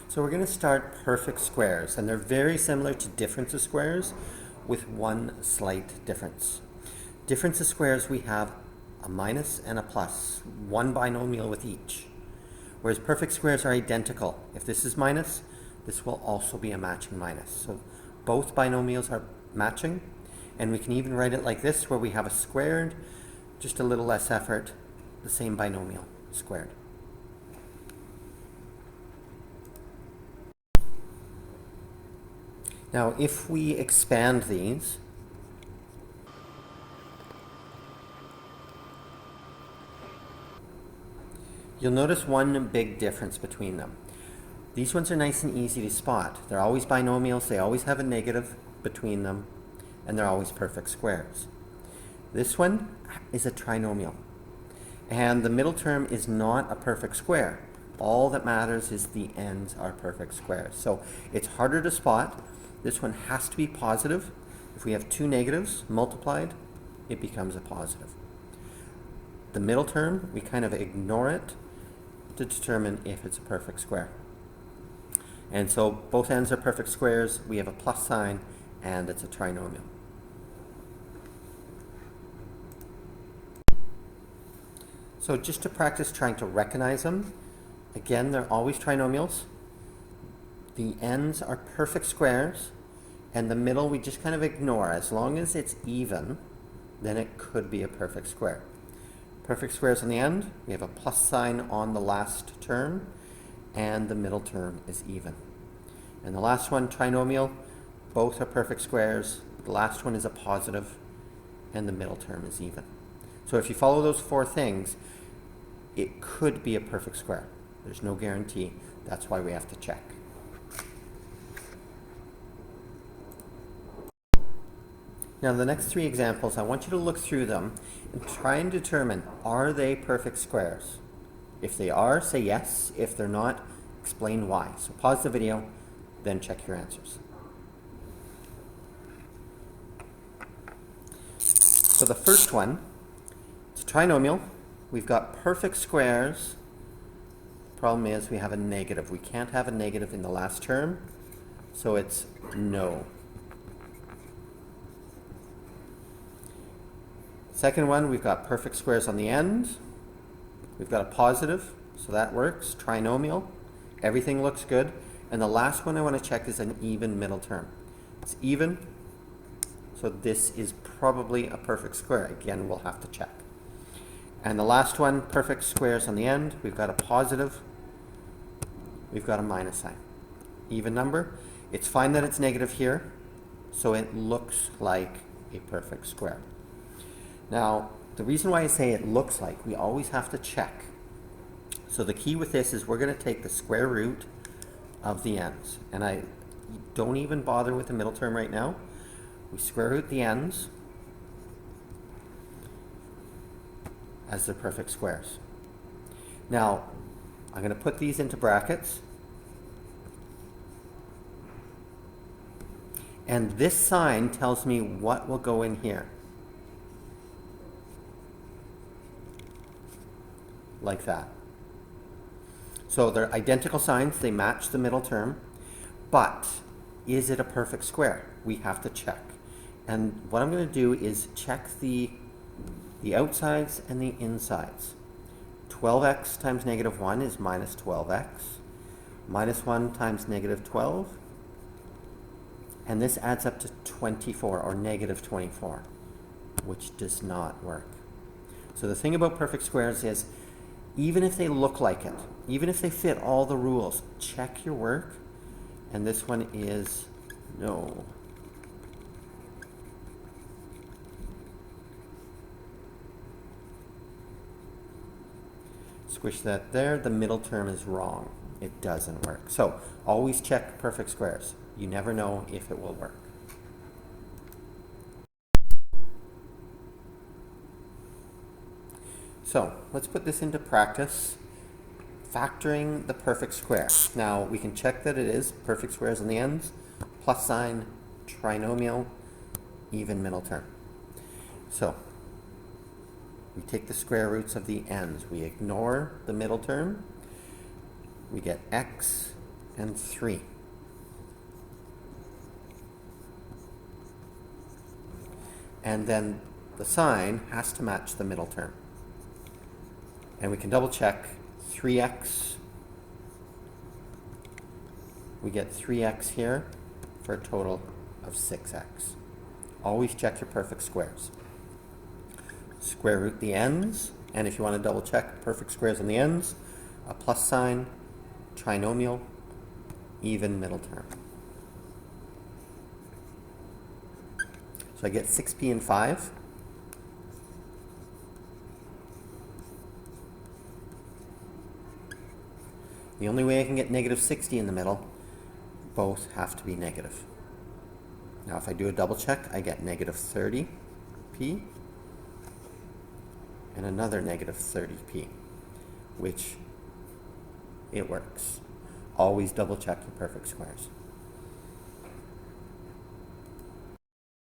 So we're going to start perfect squares, and they're very similar to difference of squares with one slight difference. Difference of squares, we have a minus and a plus, one binomial with each. Whereas perfect squares are identical. If this is minus, this will also be a matching minus. So both binomials are matching, and we can even write it like this, where we have a squared, just a little less effort, the same binomial squared. Now, if we expand these, you'll notice one big difference between them. These ones are nice and easy to spot. They're always binomials, they always have a negative between them, and they're always perfect squares. This one is a trinomial, and the middle term is not a perfect square. All that matters is the ends are perfect squares. So it's harder to spot. This one has to be positive. If we have two negatives multiplied, it becomes a positive. The middle term, we kind of ignore it to determine if it's a perfect square. And so both ends are perfect squares, we have a plus sign, and it's a trinomial. So just to practice trying to recognize them, again, they're always trinomials. The ends are perfect squares, and the middle we just kind of ignore. As long as it's even, then it could be a perfect square. Perfect squares on the end, we have a plus sign on the last term, and the middle term is even. And the last one, trinomial, both are perfect squares. The last one is a positive, and the middle term is even. So if you follow those four things, it could be a perfect square. There's no guarantee. That's why we have to check. Now the next three examples, I want you to look through them and try and determine, are they perfect squares? If they are, say yes. If they're not, explain why. So pause the video, then check your answers. So the first one, it's a trinomial. We've got perfect squares. Problem is we have a negative. We can't have a negative in the last term, so it's no. Second one, we've got perfect squares on the end. We've got a positive, so that works. Trinomial, everything looks good. And the last one I want to check is an even middle term. It's even, so this is probably a perfect square. Again, we'll have to check. And the last one, perfect squares on the end. We've got a positive, we've got a minus sign. Even number, it's fine that it's negative here, so it looks like a perfect square. Now, the reason why I say it looks like, we always have to check. So the key with this is we're going to take the square root of the ends. And I don't even bother with the middle term right now. We square root the ends as they're perfect squares. Now, I'm going to put these into brackets. And this sign tells me what will go in here. Like that. So they're identical signs, they match the middle term, but is it a perfect square? We have to check. And what I'm going to do is check the outsides and the insides. 12x times negative 1 is minus 12x. Minus 1 times negative 12. And this adds up to 24, or negative 24, which does not work. So the thing about perfect squares is, even if they look like it, even if they fit all the rules, check your work. And this one is no. Squish that there. The middle term is wrong. It doesn't work. So always check perfect squares. You never know if it will work. So let's put this into practice. Factoring the perfect square. Now we can check that it is perfect squares on the ends, plus sign, trinomial, even middle term. So we take the square roots of the ends. We ignore the middle term. We get x and 3. And then the sign has to match the middle term. And we can double check 3x. We get 3x here for a total of 6x. Always check your perfect squares. Square root the ends, and if you want to double check perfect squares on the ends, a plus sign, trinomial, even middle term. So I get 6p and 5. The only way I can get negative 60 in the middle, both have to be negative. Now if I do a double check, I get negative 30p and another negative 30p, which it works. Always double check your perfect squares.